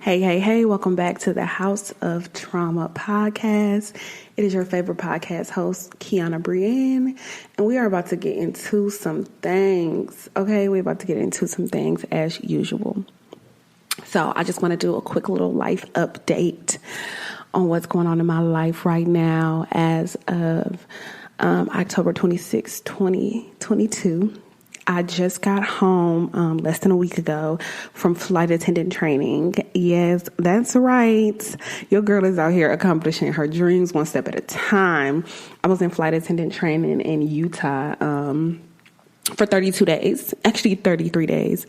Hey, welcome back to the House of Trauma podcast. It is your favorite podcast host, Kiana Brienne, and we are about to get into some things, okay? We're about to get into some things as usual. So I just want to do a quick little life update on what's going on in my life right now as of October 26, 2022. I just got home less than a week ago from flight attendant training. Yes, that's right. Your girl is out here accomplishing her dreams one step at a time. I was in flight attendant training in Utah for 32 days, actually 33 days.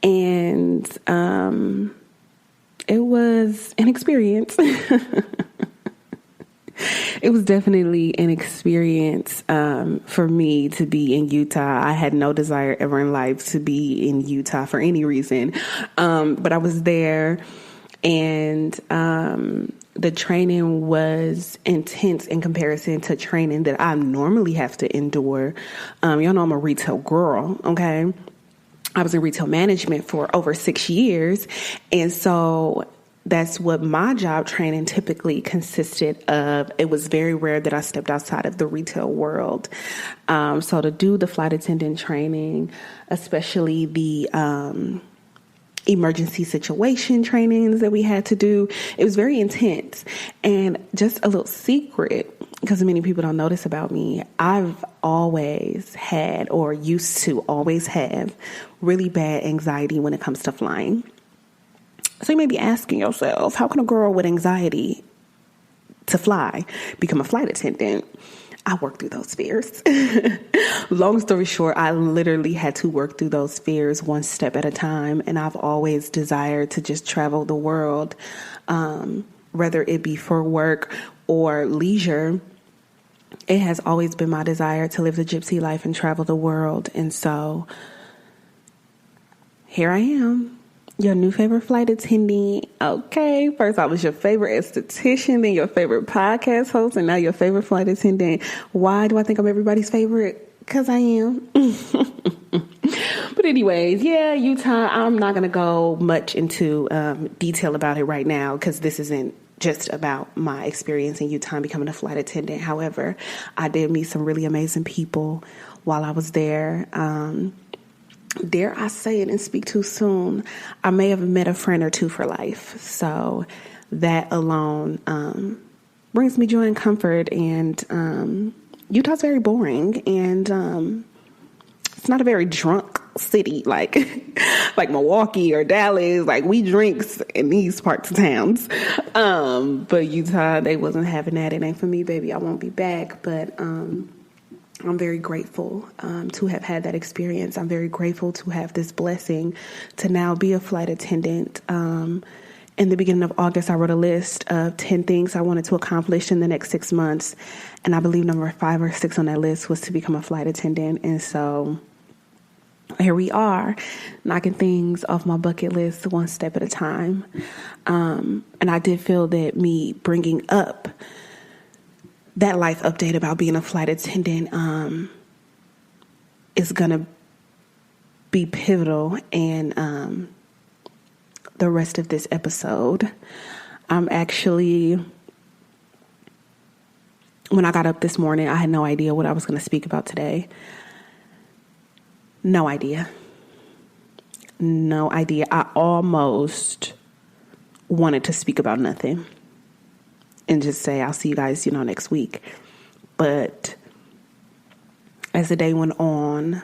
And it was an experience. It was definitely an experience for me to be in Utah. I had no desire ever in life to be in Utah for any reason. But I was there, and the training was intense in comparison to training that I normally have to endure. Y'all know I'm a retail girl, okay? I was in retail management for over 6 years. And so that's what my job training typically consisted of. It was very rare that I stepped outside of the retail world. So to do the flight attendant training, especially the emergency situation trainings that we had to do, it was very intense. And just a little secret, because many people don't notice about me, I've always had, or used to always have, really bad anxiety when it comes to flying. So you may be asking yourself, how can a girl with anxiety to fly become a flight attendant? I worked through those fears. Long story short, I literally had to work through those fears one step at a time. And I've always desired to just travel the world, whether it be for work or leisure. It has always been my desire to live the gypsy life and travel the world. And so here I am. Your new favorite flight attendant. Okay, first I was your favorite esthetician, then your favorite podcast host, and now your favorite flight attendant. Why do I think I'm everybody's favorite? Because I am. But anyways, yeah, Utah, I'm not going to go much into detail about it right now because this isn't just about my experience in Utah becoming a flight attendant. However, I did meet some really amazing people while I was there. Dare I say it and speak too soon, I may have met a friend or two for life. So that alone brings me joy and comfort. And Utah's very boring, and it's not a very drunk city like Milwaukee or Dallas. Like, we drinks in these parts of towns. But Utah, they wasn't having that. It ain't for me, baby. I won't be back. But I'm very grateful to have had that experience. I'm very grateful to have this blessing to now be a flight attendant. In the beginning of August, I wrote a list of 10 things I wanted to accomplish in the next 6 months. And I believe number 5 or 6 on that list was to become a flight attendant. And so here we are, knocking things off my bucket list one step at a time. And I did feel that me bringing up that life update about being a flight attendant is going to be pivotal in the rest of this episode. I'm actually, when I got up this morning, I had no idea what I was going to speak about today. No idea. I almost wanted to speak about nothing and just say, I'll see you guys, next week. But as the day went on,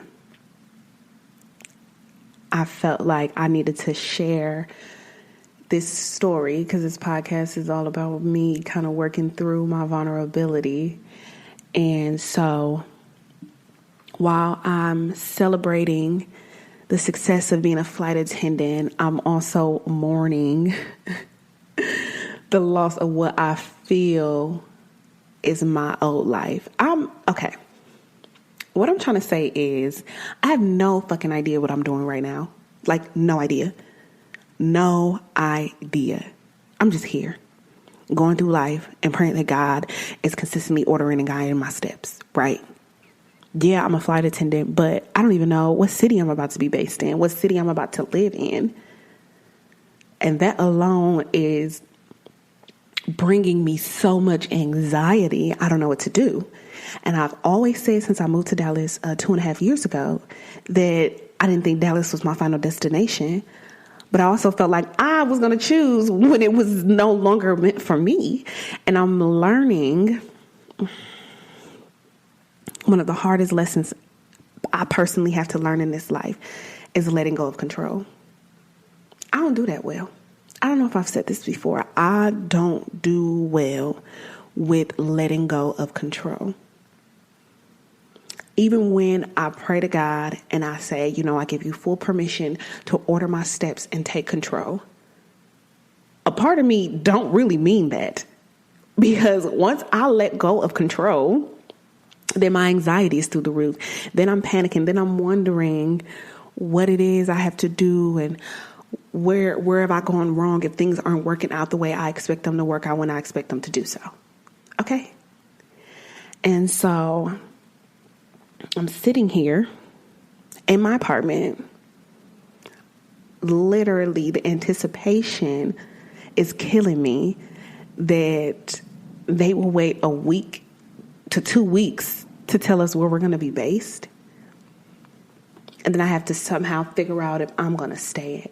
I felt like I needed to share this story because this podcast is all about me kind of working through my vulnerability. And so while I'm celebrating the success of being a flight attendant, I'm also mourning the loss of what I feel is my old life. Okay. What I'm trying to say is I have no fucking idea what I'm doing right now. Like, no idea. No idea. I'm just here going through life and praying that God is consistently ordering and guiding my steps, right? Yeah, I'm a flight attendant, but I don't even know what city I'm about to be based in, what city I'm about to live in. And that alone is bringing me so much anxiety. I don't know what to do. And I've always said since I moved to Dallas 2.5 years ago that I didn't think Dallas was my final destination. But I also felt like I was going to choose when it was no longer meant for me. And I'm learning one of the hardest lessons I personally have to learn in this life is letting go of control. I don't do that well. I don't know if I've said this before. I don't do well with letting go of control. Even when I pray to God and I say, I give you full permission to order my steps and take control, a part of me don't really mean that. Because once I let go of control, then my anxiety is through the roof. Then I'm panicking. Then I'm wondering what it is I have to do and where have I gone wrong if things aren't working out the way I expect them to work out when I expect them to do so. Okay? And so I'm sitting here in my apartment. Literally, the anticipation is killing me that they will wait a week to 2 weeks to tell us where we're going to be based. And then I have to somehow figure out if I'm going to stay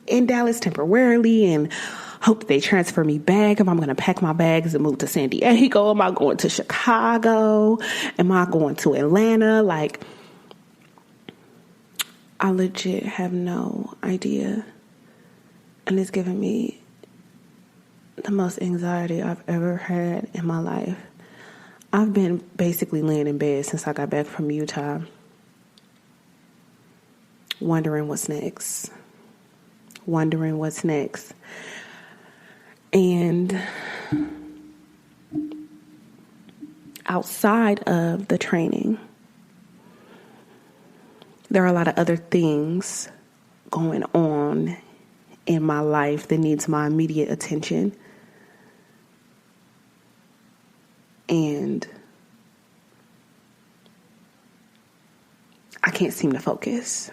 in Dallas temporarily and hope that they transfer me back, if I'm going to pack my bags and move to San Diego. Am I going to Chicago? Am I going to Atlanta? Like, I legit have no idea. And it's giving me the most anxiety I've ever had in my life. I've been basically laying in bed since I got back from Utah, wondering what's next. And outside of the training, there are a lot of other things going on in my life that needs my immediate attention. And I can't seem to focus.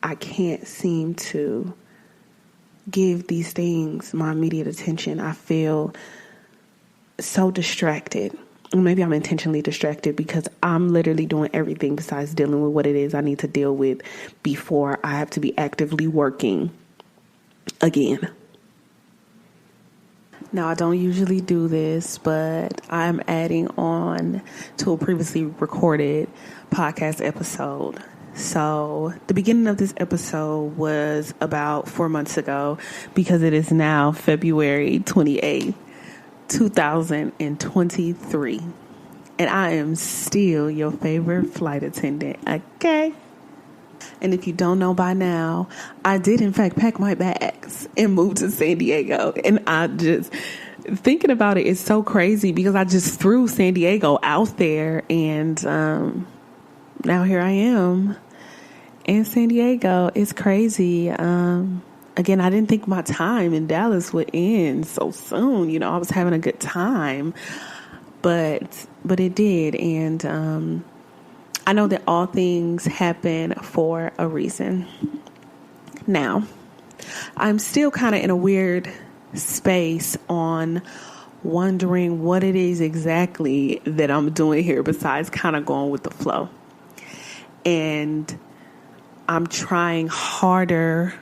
I can't seem to give these things my immediate attention. I feel so distracted. Maybe I'm intentionally distracted because I'm literally doing everything besides dealing with what it is I need to deal with before I have to be actively working again. Now, I don't usually do this, but I'm adding on to a previously recorded podcast episode. So the beginning of this episode was about 4 months ago because it is now February 28th, 2023. And I am still your favorite flight attendant, okay? And if you don't know by now, I did in fact pack my bags and move to San Diego. And I just, thinking about it is so crazy because I just threw San Diego out there and now here I am in San Diego. It's crazy. Again, I didn't think my time in Dallas would end so soon. I was having a good time, but it did. And I know that all things happen for a reason. Now, I'm still kind of in a weird space on wondering what it is exactly that I'm doing here besides kind of going with the flow. And I'm trying harder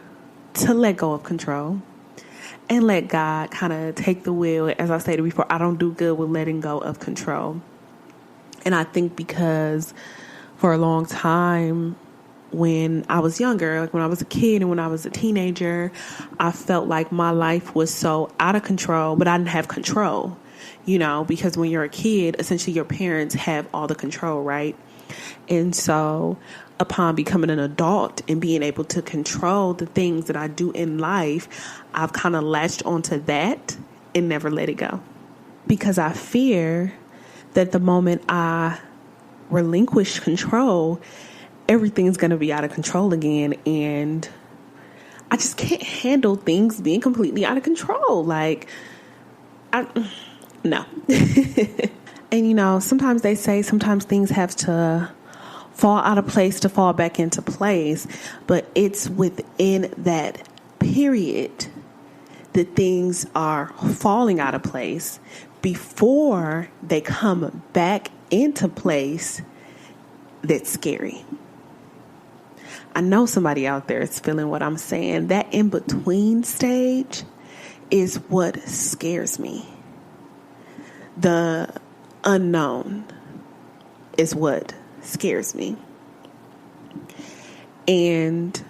to let go of control and let God kind of take the wheel. As I stated before, I don't do good with letting go of control. And I think because for a long time when I was younger, like when I was a kid and when I was a teenager, I felt like my life was so out of control, but I didn't have control, because when you're a kid, essentially your parents have all the control, right? And so upon becoming an adult and being able to control the things that I do in life, I've kind of latched onto that and never let it go. Because I fear that the moment I relinquish control, everything's going to be out of control again. And I just can't handle things being completely out of control. No. And, sometimes they say sometimes things have to fall out of place to fall back into place. But it's within that period that things are falling out of place before they come back into place, that's scary. I know somebody out there is feeling what I'm saying. That in-between stage is what scares me. The unknown is what scares me. And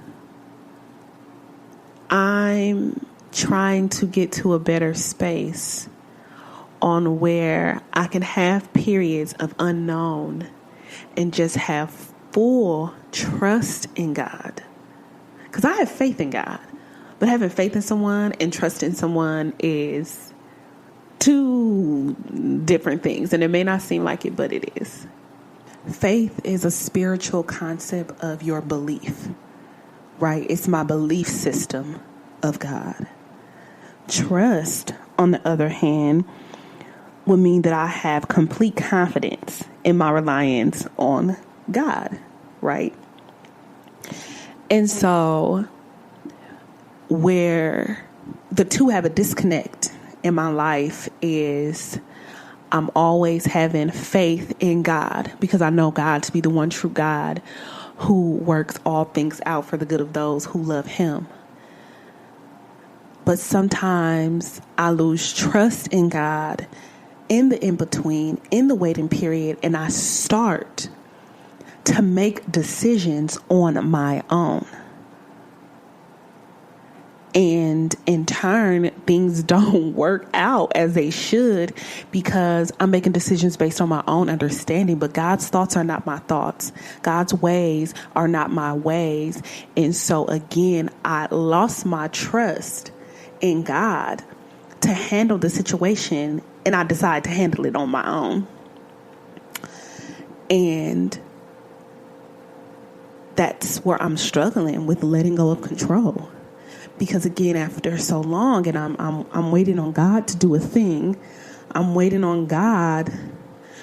I'm trying to get to a better space on where I can have periods of unknown and just have full trust in God. Because I have faith in God. But having faith in someone and trusting someone is two different things. And it may not seem like it, but it is. Faith is a spiritual concept of your belief, right? It's my belief system of God. Trust, on the other hand, would mean that I have complete confidence in my reliance on God, right? And so where the two have a disconnect in my life is I'm always having faith in God because I know God to be the one true God who works all things out for the good of those who love him. But sometimes I lose trust in God in the in-between, in the waiting period, and I start to make decisions on my own. And in turn, things don't work out as they should because I'm making decisions based on my own understanding. But God's thoughts are not my thoughts. God's ways are not my ways. And so again, I lost my trust in God to handle the situation, and I decided to handle it on my own. And that's where I'm struggling with letting go of control. Because again, after so long, and I'm waiting on God to do a thing, I'm waiting on God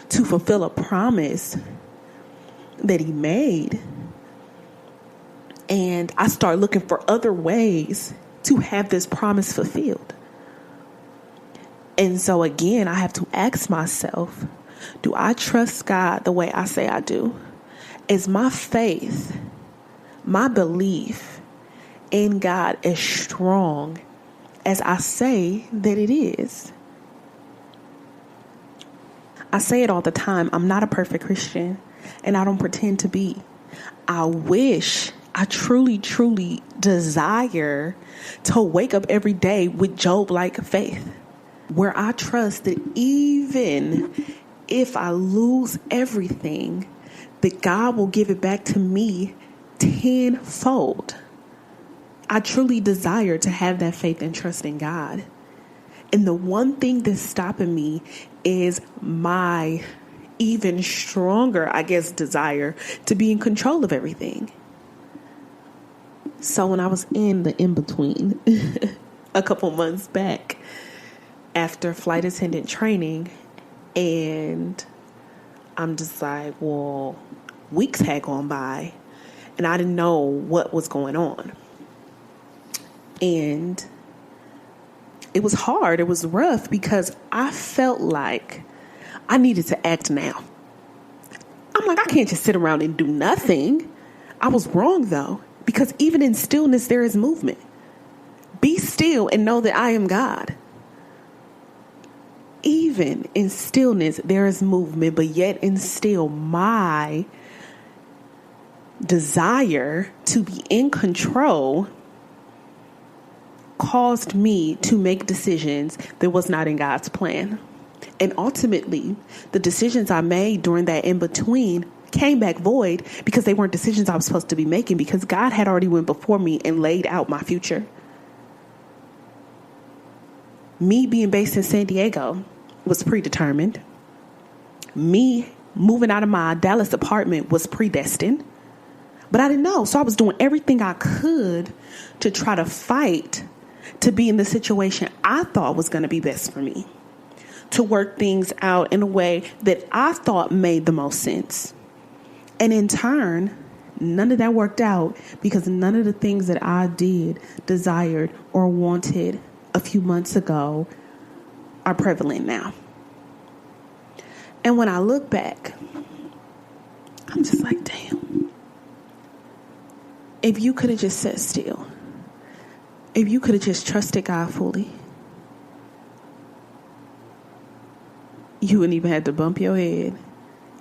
to fulfill a promise that he made. And I start looking for other ways to have this promise fulfilled. And so again, I have to ask myself, do I trust God the way I say I do? Is my faith, my belief in God as strong as I say that it is? I say it all the time. I'm not a perfect Christian, and I don't pretend to be. I truly, truly desire to wake up every day with Job-like faith, where I trust that even if I lose everything, that God will give it back to me tenfold. I truly desire to have that faith and trust in God. And the one thing that's stopping me is my even stronger, desire to be in control of everything. So when I was in the in-between a couple months back after flight attendant training, and I'm just like, well, weeks had gone by and I didn't know what was going on. And it was hard. It was rough because I felt like I needed to act now. I'm like, I can't just sit around and do nothing. I was wrong though, because even in stillness, there is movement. Be still and know that I am God. Even in stillness, there is movement, but yet in still, my desire to be in control caused me to make decisions that was not in God's plan. And ultimately, the decisions I made during that in-between came back void because they weren't decisions I was supposed to be making, because God had already went before me and laid out my future. Me being based in San Diego was predetermined. Me moving out of my Dallas apartment was predestined. But I didn't know. So I was doing everything I could to try to fight to be in the situation I thought was going to be best for me, to work things out in a way that I thought made the most sense. And in turn, none of that worked out because none of the things that I did, desired, or wanted a few months ago are prevalent now. And when I look back, I'm just like, damn. If you could have just sat still, if you could have just trusted God fully, you wouldn't even have to bump your head.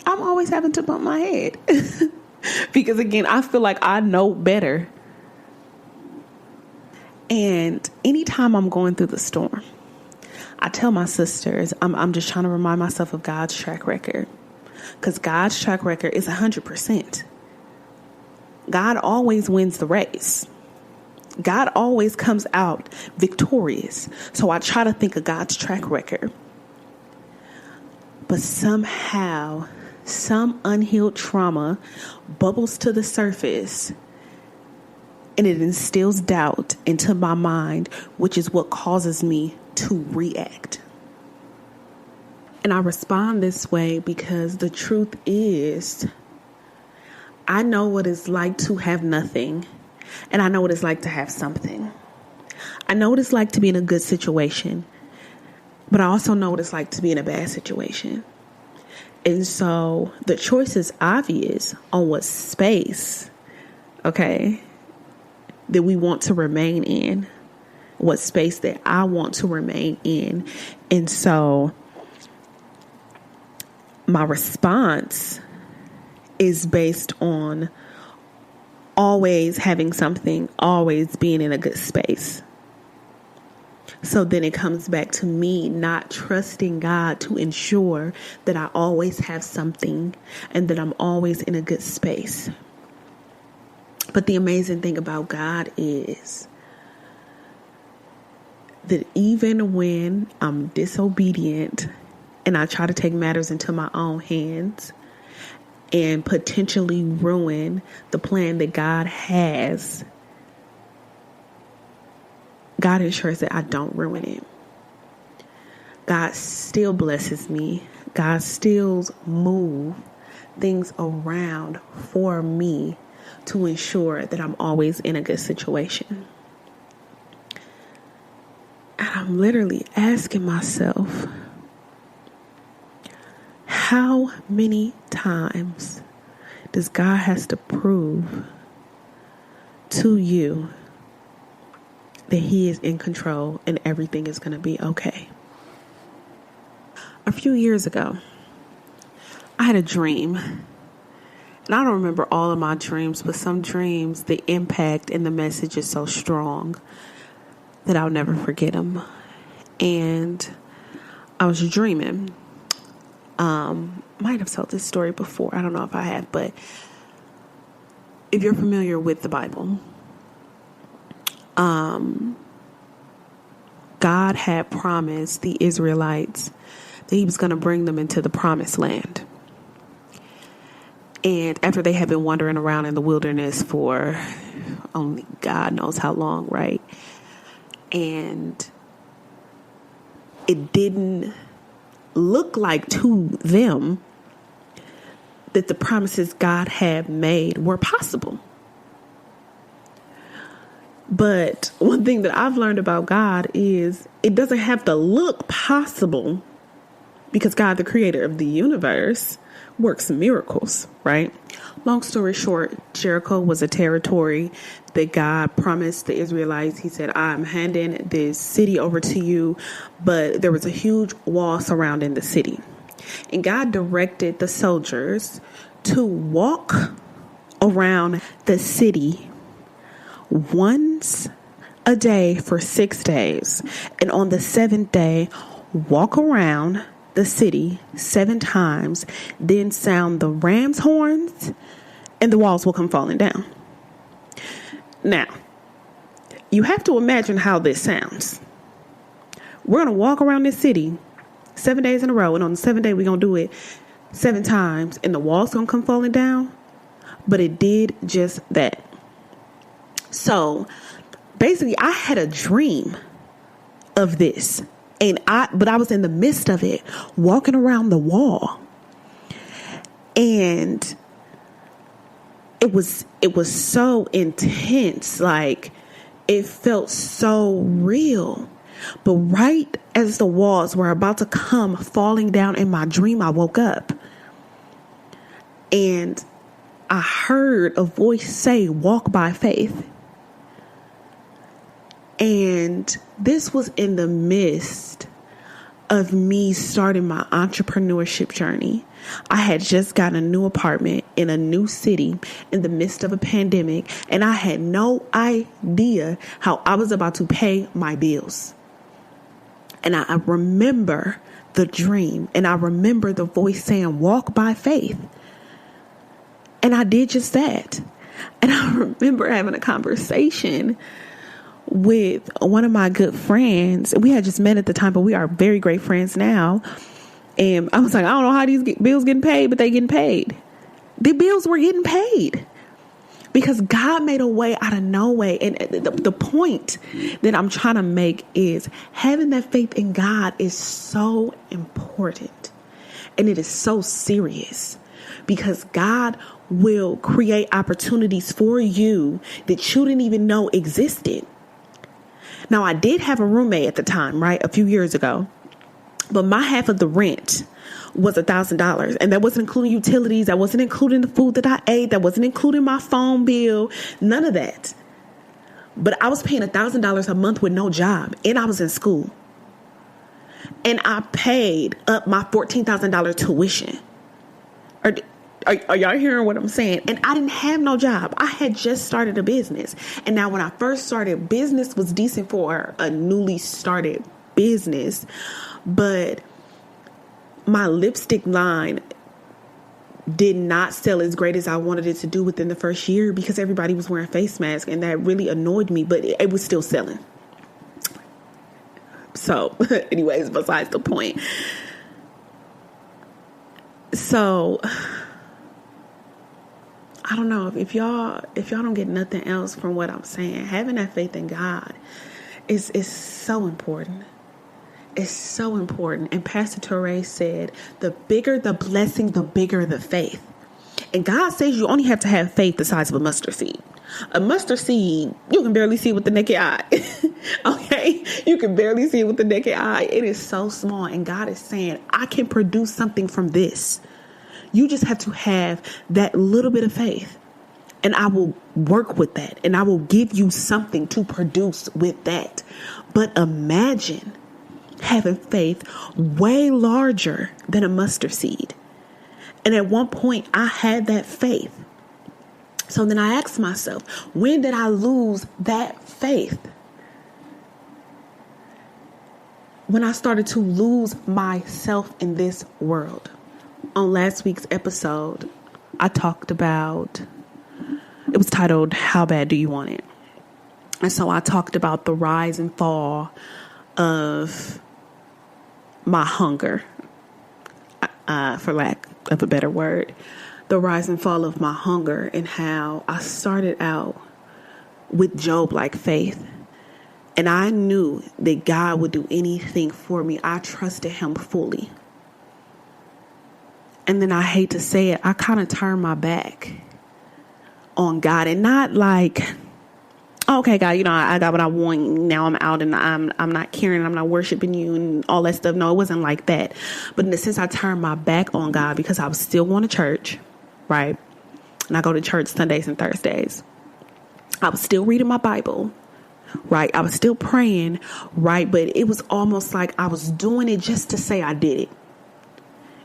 I'm always having to bump my head because, again, I feel like I know better. And anytime I'm going through the storm, I tell my sisters, I'm just trying to remind myself of God's track record, because God's track record is 100%. God always wins the race. God always comes out victorious. So I try to think of God's track record. But somehow, some unhealed trauma bubbles to the surface, and it instills doubt into my mind, which is what causes me to react. And I respond this way because the truth is, I know what it's like to have nothing, and I know what it's like to have something. I know what it's like to be in a good situation, but I also know what it's like to be in a bad situation. And so the choice is obvious on what space, okay, that we want to remain in, what space that I want to remain in. And so my response is based on always having something, always being in a good space. So then it comes back to me not trusting God to ensure that I always have something and that I'm always in a good space. But the amazing thing about God is that even when I'm disobedient and I try to take matters into my own hands and potentially ruin the plan that God has, God ensures that I don't ruin it. God still blesses me. God still moves things around for me to ensure that I'm always in a good situation. And I'm literally asking myself, how many times does God has to prove to you that He is in control and everything is going to be okay? A few years ago, I had a dream. And I don't remember all of my dreams, but some dreams, the impact and the message is so strong that I'll never forget them. And I was dreaming. Might have told this story before. I don't know if I have, but if you're familiar with the Bible, God had promised the Israelites that He was going to bring them into the promised land. And after they had been wandering around in the wilderness for only God knows how long, right? And it didn't look like to them that the promises God had made were possible. But one thing that I've learned about God is it doesn't have to look possible, because God, the creator of the universe, works miracles, right? Long story short, Jericho was a territory that God promised the Israelites. He said, I'm handing this city over to you, but there was a huge wall surrounding the city. And God directed the soldiers to walk around the city once a day for 6 days. And on the seventh day, walk around the city 7 times, then sound the ram's horns, and the walls will come falling down. Now, you have to imagine how this sounds. We're going to walk around this city 7 days in a row, and on the 7th day, we're going to do it 7 times, and the walls going to come falling down. But it did just that. So, basically, I had a dream of this. But I was in the midst of it, walking around the wall. And it was so intense. Like, it felt so real, But right as the walls were about to come falling down in my dream, I woke up and I heard a voice say, walk by faith. And this was in the midst of me starting my entrepreneurship journey. I had just gotten a new apartment in a new city in the midst of a pandemic, and I had no idea how I was about to pay my bills. And I remember the dream, and I remember the voice saying, walk by faith. And I did just that. And I remember having a conversation with one of my good friends. We had just met at the time, but we are very great friends now. And I was like, I don't know how these bills getting paid, but they getting paid. The bills were getting paid because God made a way out of no way. And the point that I'm trying to make is having that faith in God is so important. And it is so serious because God will create opportunities for you that you didn't even know existed. Now, I did have a roommate at the time, right? A few years ago. But my half of the rent was $1,000. And that wasn't including utilities. That wasn't including the food that I ate. That wasn't including my phone bill. None of that. But I was paying $1,000 a month with no job. And I was in school. And I paid up my $14,000 tuition. Are y'all hearing what I'm saying? And I didn't have no job. I had just started a business. And now when I first started, business was decent for a newly started business. But my lipstick line did not sell as great as I wanted it to do within the first year because everybody was wearing face masks. And that really annoyed me, but it was still selling. So anyways, besides the point. So I don't know if y'all don't get nothing else from what I'm saying, having that faith in God is so important. It's so important. And Pastor Torre said, the bigger the blessing, the bigger the faith. And God says you only have to have faith the size of a mustard seed. A mustard seed, you can barely see with the naked eye. Okay? You can barely see it with the naked eye. It is so small. And God is saying, I can produce something from this. You just have to have that little bit of faith. And I will work with that. And I will give you something to produce with that. But imagine having faith way larger than a mustard seed. And at one point, I had that faith. So then I asked myself, when did I lose that faith? When I started to lose myself in this world. On last week's episode, I talked about, it was titled, How Bad Do You Want It? And so I talked about the rise and fall of my hunger, for lack of a better word, the rise and fall of my hunger and how I started out with Job-like faith. And I knew that God would do anything for me. I trusted him fully. And then I hate to say it, I kind of turned my back on God and not like, okay, God, I got what I want. Now I'm out and I'm not caring. I'm not worshiping you and all that stuff. No, it wasn't like that. But in a sense, I turned my back on God because I was still going to church, right? And I go to church Sundays and Thursdays. I was still reading my Bible, right? I was still praying, right? But it was almost like I was doing it just to say I did it.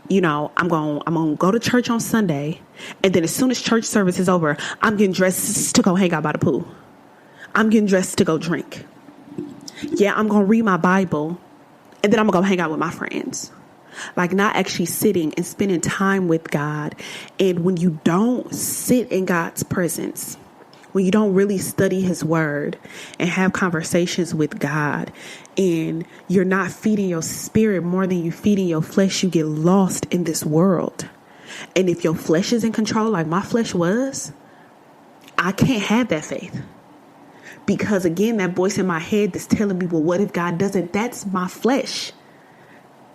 I'm going to go to church on Sunday. And then as soon as church service is over, I'm getting dressed to go hang out by the pool. I'm getting dressed to go drink. Yeah, I'm going to read my Bible. And then I'm going to go hang out with my friends. Like not actually sitting and spending time with God. And when you don't sit in God's presence, when you don't really study his word and have conversations with God, and you're not feeding your spirit more than you feeding your flesh, you get lost in this world. And if your flesh is in control, like my flesh was, I can't have that faith. Because again, that voice in my head that's telling me, well, what if God doesn't? That's my flesh.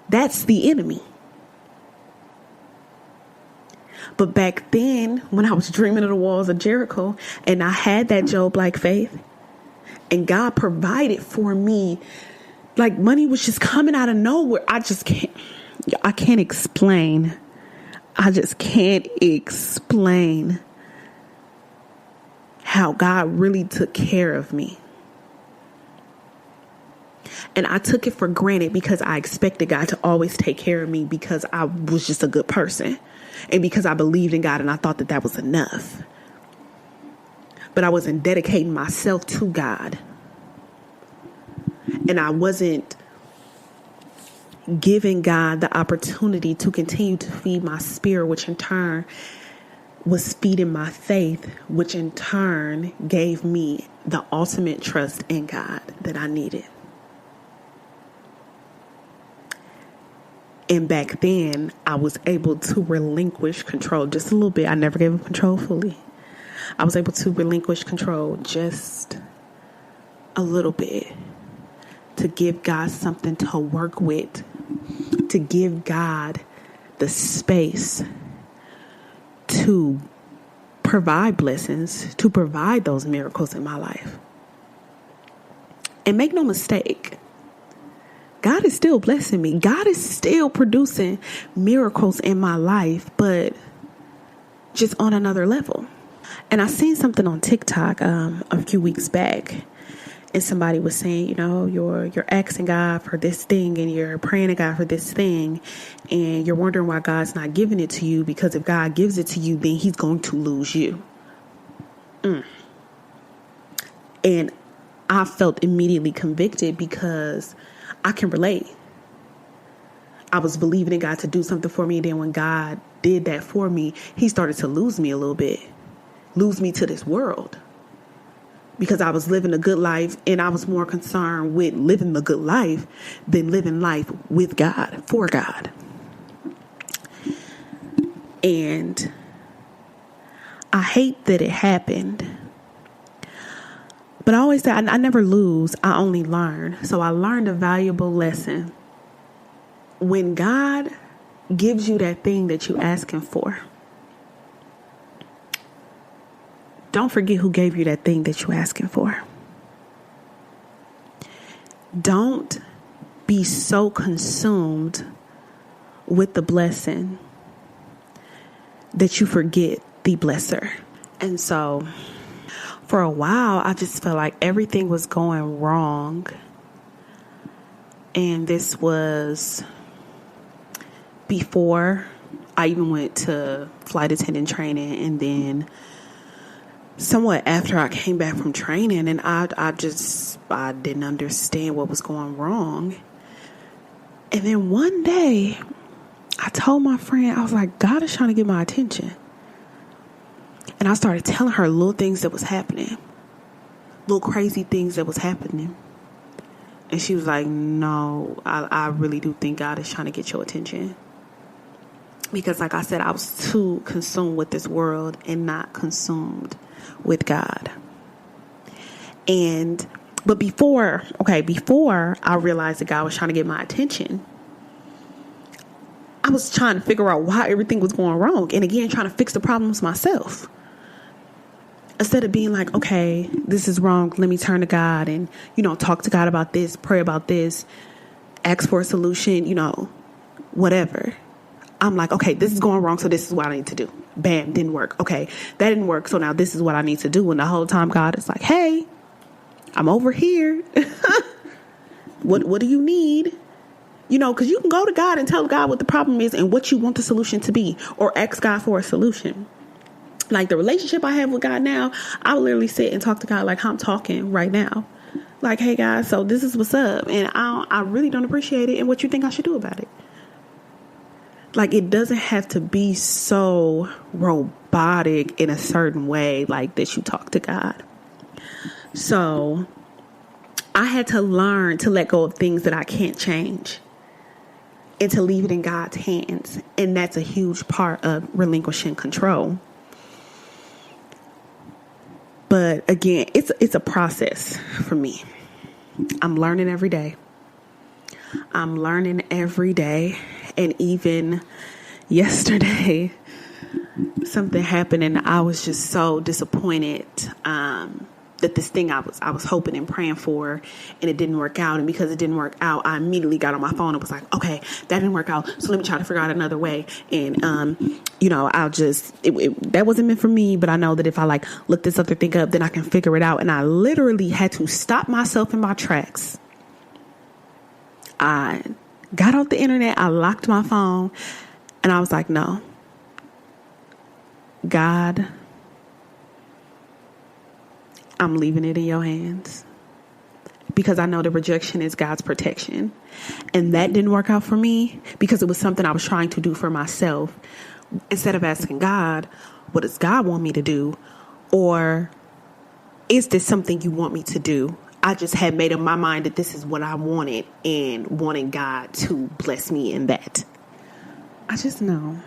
That's the enemy. But back then, when I was dreaming of the walls of Jericho and I had that Job-like faith and God provided for me Like money was just coming out of nowhere. I can't explain. I just can't explain how God really took care of me. And I took it for granted because I expected God to always take care of me because I was just a good person and because I believed in God and I thought that that was enough. But I wasn't dedicating myself to God. And I wasn't giving God the opportunity to continue to feed my spirit, which in turn was feeding my faith, which in turn gave me the ultimate trust in God that I needed. And back then, I was able to relinquish control just a little bit. I never gave up control fully. I was able to relinquish control just a little bit to give God something to work with, to give God the space to provide blessings, to provide those miracles in my life. And make no mistake, God is still blessing me. God is still producing miracles in my life, but just on another level. And I seen something on TikTok a few weeks back, and somebody was saying, you know, you're asking God for this thing and you're praying to God for this thing, and you're wondering why God's not giving it to you, because if God gives it to you, then he's going to lose you. And I felt immediately convicted because I can relate. I was believing in God to do something for me. And then when God did that for me, he started to lose me a little bit, lose me to this world, because I was living a good life and I was more concerned with living the good life than living life with God, for God. And I hate that it happened. But I always say I never lose, I only learn. So I learned a valuable lesson. When God gives you that thing that you're asking for, don't forget who gave you that thing that you're asking for. Don't be so consumed with the blessing that you forget the blesser. And so for a while, I just felt like everything was going wrong. And this was before I even went to flight attendant training, and then somewhat after I came back from training, and I didn't understand what was going wrong. And then one day I told my friend, I was like, God is trying to get my attention. And I started telling her little things that was happening, little crazy things that was happening. And she was like, no, I really do think God is trying to get your attention. Because like I said, I was too consumed with this world and not consumed with God. But before I realized that God was trying to get my attention, I was trying to figure out why everything was going wrong. And again, trying to fix the problems myself. Instead of being like, okay, this is wrong, let me turn to God and, talk to God about this, pray about this, ask for a solution, whatever. I'm like, okay, this is going wrong, so this is what I need to do. Bam, didn't work. Okay, that didn't work, so now this is what I need to do. And the whole time God is like, hey, I'm over here. What do you need? Because you can go to God and tell God what the problem is and what you want the solution to be, or ask God for a solution. Like the relationship I have with God now, I will literally sit and talk to God like I'm talking right now. Like, hey, guys, so this is what's up. And I really don't appreciate it. And what you think I should do about it? Like, it doesn't have to be so robotic in a certain way like that you talk to God. So I had to learn to let go of things that I can't change and to leave it in God's hands. And that's a huge part of relinquishing control. But again, it's a process for me. I'm learning every day. And even yesterday, something happened and I was just so disappointed. that this thing I was hoping and praying for, and it didn't work out. And because it didn't work out, I immediately got on my phone and was like, okay, that didn't work out, so let me try to figure out another way. And I'll just that wasn't meant for me, but I know that if I like look this other thing up, then I can figure it out. And I literally had to stop myself in my tracks. I got off the internet, I locked my phone, and I was like, no, God, I'm leaving it in your hands, because I know the rejection is God's protection. And that didn't work out for me because it was something I was trying to do for myself. Instead of asking God, what does God want me to do? Or is this something you want me to do? I just had made up my mind that this is what I wanted and wanted God to bless me in that. I just know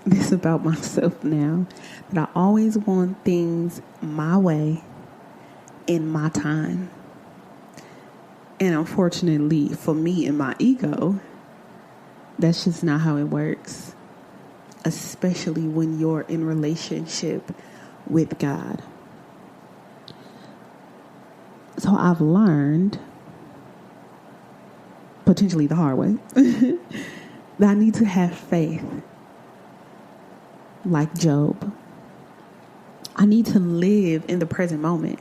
this about myself now, that I always want things my way in my time. And unfortunately for me and my ego, that's just not how it works, especially when you're in relationship with God. So I've learned, potentially the hard way, that I need to have faith like Job. I need to live in the present moment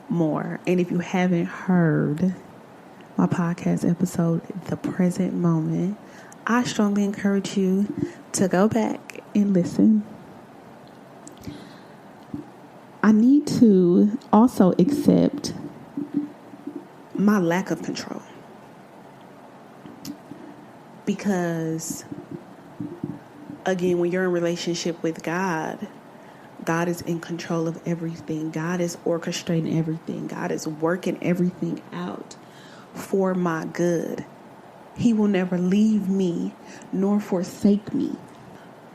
more. And if you haven't heard my podcast episode, The Present Moment, I strongly encourage you to go back and listen. I need to also accept my lack of control, because again, when you're in relationship with God, God is in control of everything. God is orchestrating everything. God is working everything out for my good. He will never leave me nor forsake me.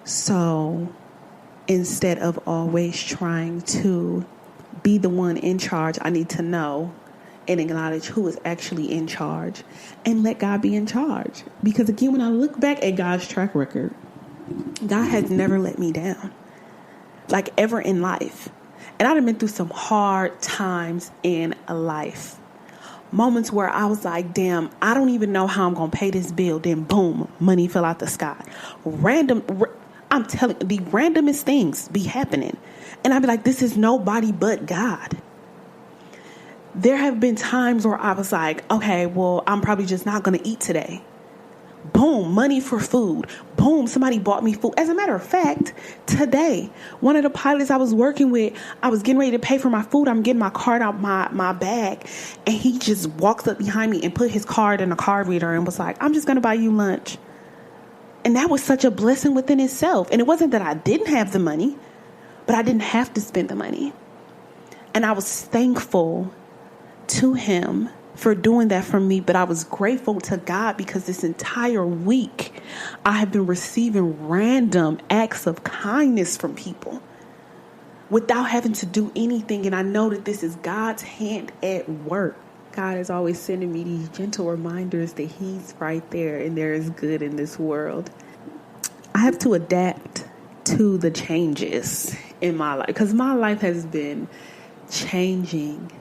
So instead of always trying to be the one in charge, I need to know and acknowledge who is actually in charge and let God be in charge. Because again, when I look back at God's track record, God has never let me down, like ever in life. And I've been through some hard times in life. Moments where I was like, damn, I don't even know how I'm going to pay this bill. Then boom, money fell out the sky. I'm telling you, the randomest things be happening. And I'd be like, this is nobody but God. There have been times where I was like, okay, well, I'm probably just not going to eat today. Boom, money for food. Boom, somebody bought me food. As a matter of fact, today, one of the pilots I was working with, I was getting ready to pay for my food. I'm getting my card out my bag. And he just walks up behind me and put his card in a card reader and was like, I'm just going to buy you lunch. And that was such a blessing within itself. And it wasn't that I didn't have the money, but I didn't have to spend the money. And I was thankful to him for doing that for me. But I was grateful to God because this entire week I have been receiving random acts of kindness from people without having to do anything. And I know that this is God's hand at work. God is always sending me these gentle reminders that he's right there and there is good in this world. I have to adapt to the changes in my life because my life has been changing,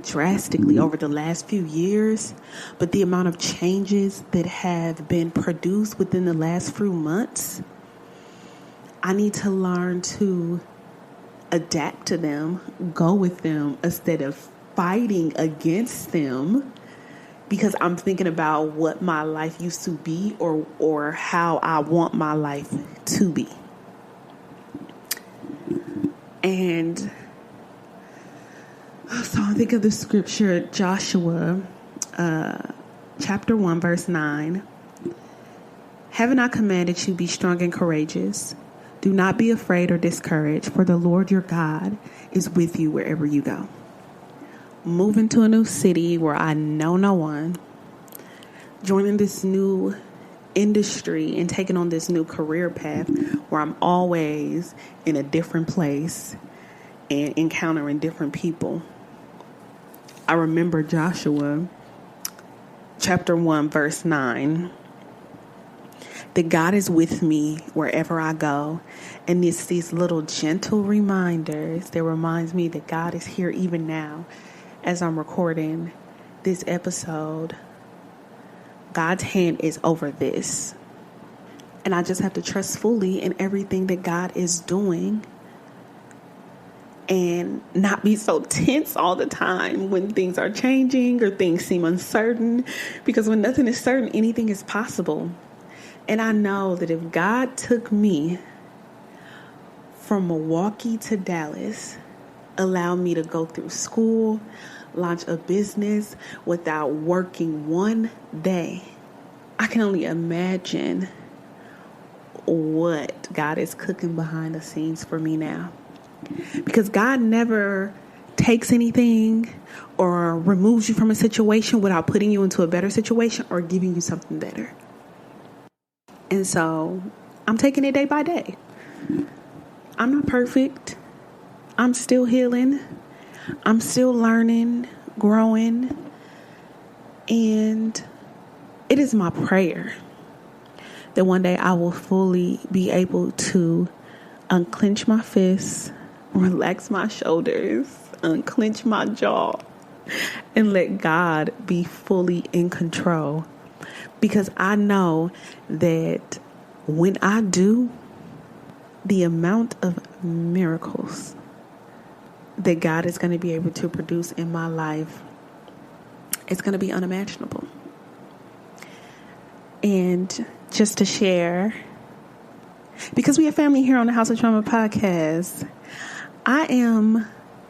drastically over the last few years. But the amount of changes that have been produced within the last few months, I need to learn to adapt to them, go with them instead of fighting against them, because I'm thinking about what my life used to be or how I want my life to be. And so I think of the scripture, Joshua, chapter 1, verse 9. Haven't I commanded you, be strong and courageous? Do not be afraid or discouraged, for the Lord your God is with you wherever you go. Moving to a new city where I know no one, joining this new industry and taking on this new career path where I'm always in a different place and encountering different people. I remember Joshua chapter 1 verse 9. that God is with me wherever I go. And it's these little gentle reminders that reminds me that God is here even now as I'm recording this episode. God's hand is over this. And I just have to trust fully in everything that God is doing and not be so tense all the time when things are changing or things seem uncertain, because when nothing is certain, anything is possible. And I know that if God took me from Milwaukee to Dallas, allowed me to go through school, launch a business without working one day, I can only imagine what God is cooking behind the scenes for me now. Because God never takes anything or removes you from a situation without putting you into a better situation or giving you something better. And so I'm taking it day by day. I'm not perfect. I'm still healing. I'm still learning, growing. And it is my prayer that one day I will fully be able to unclench my fists, relax my shoulders, unclench my jaw, and let God be fully in control. Because I know that when I do, the amount of miracles that God is going to be able to produce in my life, it's going to be unimaginable. And just to share, because we have family here on the House of Trauma podcast, I am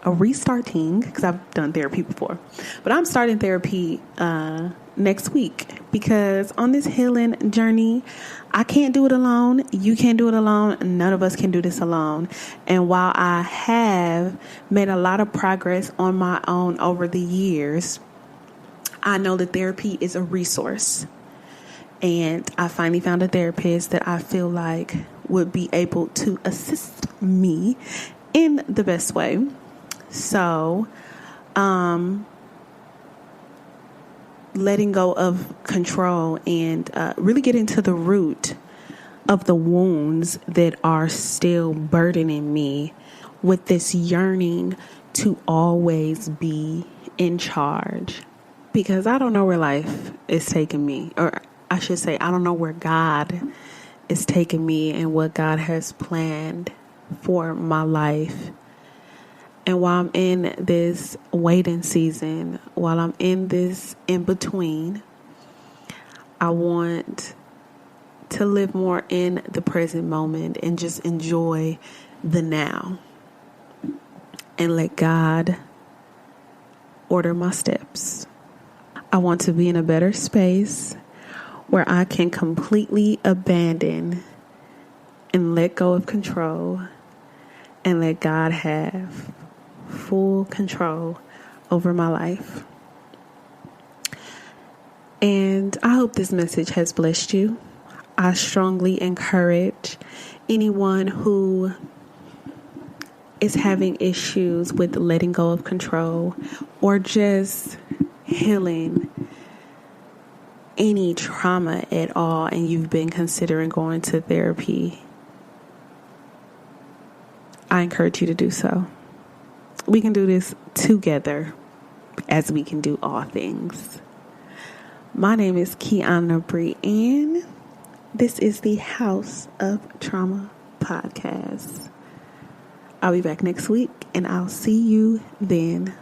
restarting, because I've done therapy before, but I'm starting therapy next week, because on this healing journey, I can't do it alone. You can't do it alone. None of us can do this alone. And while I have made a lot of progress on my own over the years, I know that therapy is a resource. And I finally found a therapist that I feel like would be able to assist me in the best way. So, letting go of control and really getting to the root of the wounds that are still burdening me with this yearning to always be in charge. Because I don't know where life is taking me, or I should say, I don't know where God is taking me and what God has planned for my life. And while I'm in this waiting season, while I'm in this in between, I want to live more in the present moment and just enjoy the now and let God order my steps. I want to be in a better space where I can completely abandon and let go of control and let God have full control over my life. And I hope this message has blessed you. I strongly encourage anyone who is having issues with letting go of control or just healing any trauma at all, and you've been considering going to therapy, I encourage you to do so. We can do this together as we can do all things. My name is Kiana Brianne. This is the House of Trauma podcast. I'll be back next week, and I'll see you then.